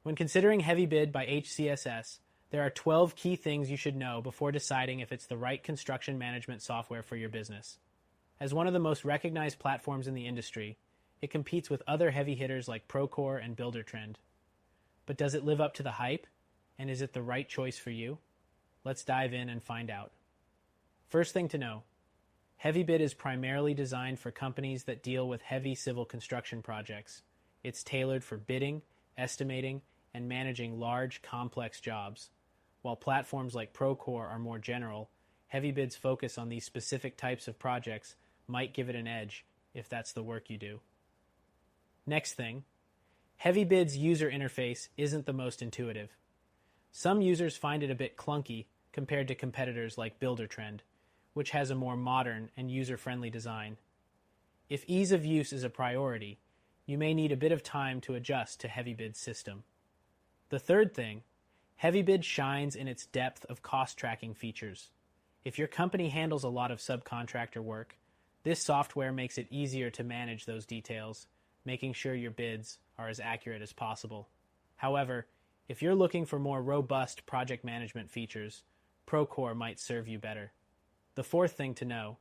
When considering HeavyBid by HCSS, there are 12 key things you should know before deciding if it's the right construction management software for your business. As one of the most recognized platforms in the industry, it competes with other heavy hitters like Procore and Buildertrend. But does it live up to the hype? And is it the right choice for you? Let's dive in and find out. First thing to know, HeavyBid is primarily designed for companies that deal with heavy civil construction projects. It's tailored for bidding, estimating, and managing large, complex jobs. While platforms like Procore are more general, HeavyBid's focus on these specific types of projects might give it an edge if that's the work you do. Next thing, HeavyBid's user interface isn't the most intuitive. Some users find it a bit clunky compared to competitors like Buildertrend, which has a more modern and user-friendly design. If ease of use is a priority, you may need a bit of time to adjust to HeavyBid's system. The third thing, HeavyBid shines in its depth of cost tracking features. If your company handles a lot of subcontractor work, this software makes it easier to manage those details, making sure your bids are as accurate as possible. However, if you're looking for more robust project management features, Procore might serve you better. The fourth thing to know,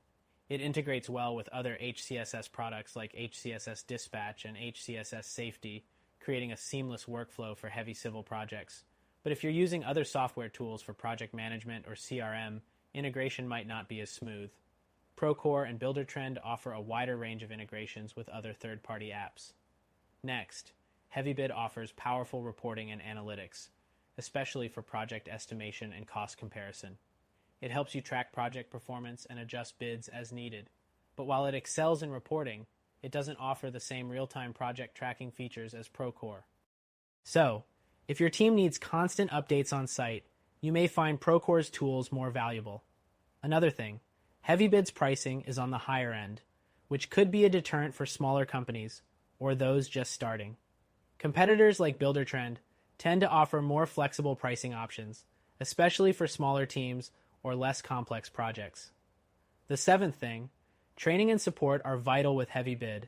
it integrates well with other HCSS products like HCSS Dispatch and HCSS Safety, creating a seamless workflow for heavy civil projects. But if you're using other software tools for project management or CRM, integration might not be as smooth. Procore and Buildertrend offer a wider range of integrations with other third-party apps. Next, HeavyBid offers powerful reporting and analytics, especially for project estimation and cost comparison. It helps you track project performance and adjust bids as needed. But while it excels in reporting, it doesn't offer the same real-time project tracking features as Procore. So, if your team needs constant updates on site, you may find Procore's tools more valuable. Another thing, HeavyBid's pricing is on the higher end, which could be a deterrent for smaller companies or those just starting. Competitors like Buildertrend tend to offer more flexible pricing options, especially for smaller teams or less complex projects. The seventh thing, training and support are vital with HeavyBid,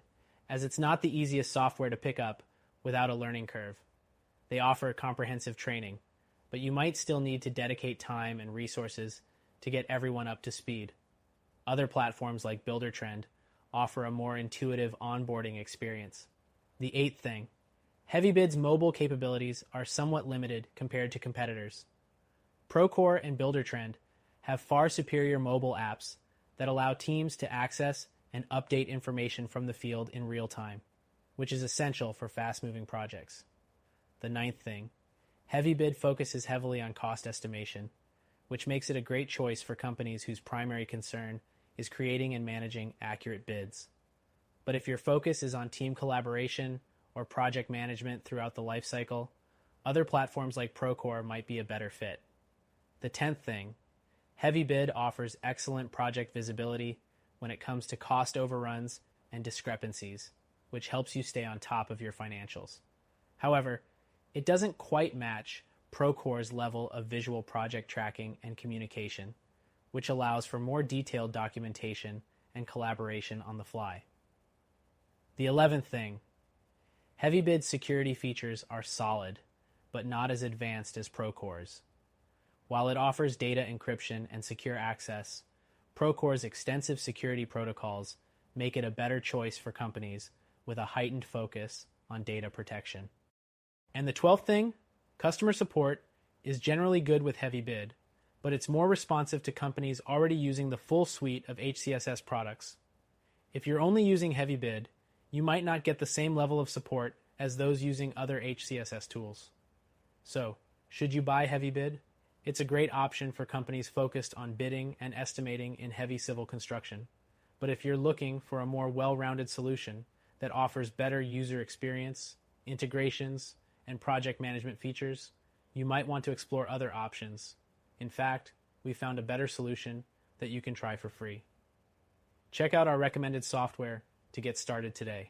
as it's not the easiest software to pick up without a learning curve. They offer comprehensive training, but you might still need to dedicate time and resources to get everyone up to speed. Other platforms like Buildertrend offer a more intuitive onboarding experience. The eighth thing, HeavyBid's mobile capabilities are somewhat limited compared to competitors. Procore and Buildertrend have far superior mobile apps that allow teams to access and update information from the field in real time, which is essential for fast-moving projects. The ninth thing, HeavyBid focuses heavily on cost estimation, which makes it a great choice for companies whose primary concern is creating and managing accurate bids. But if your focus is on team collaboration or project management throughout the lifecycle, other platforms like Procore might be a better fit. The 10th thing, HeavyBid offers excellent project visibility when it comes to cost overruns and discrepancies, which helps you stay on top of your financials. However, it doesn't quite match Procore's level of visual project tracking and communication, which allows for more detailed documentation and collaboration on the fly. The 11th thing, HeavyBid's security features are solid, but not as advanced as Procore's. While it offers data encryption and secure access, Procore's extensive security protocols make it a better choice for companies with a heightened focus on data protection. And the 12th thing, customer support is generally good with HeavyBid, but it's more responsive to companies already using the full suite of HCSS products. If you're only using HeavyBid, you might not get the same level of support as those using other HCSS tools. So, should you buy HeavyBid? It's a great option for companies focused on bidding and estimating in heavy civil construction. But if you're looking for a more well-rounded solution that offers better user experience, integrations, and project management features, you might want to explore other options. In fact, we found a better solution that you can try for free. Check out our recommended software to get started today.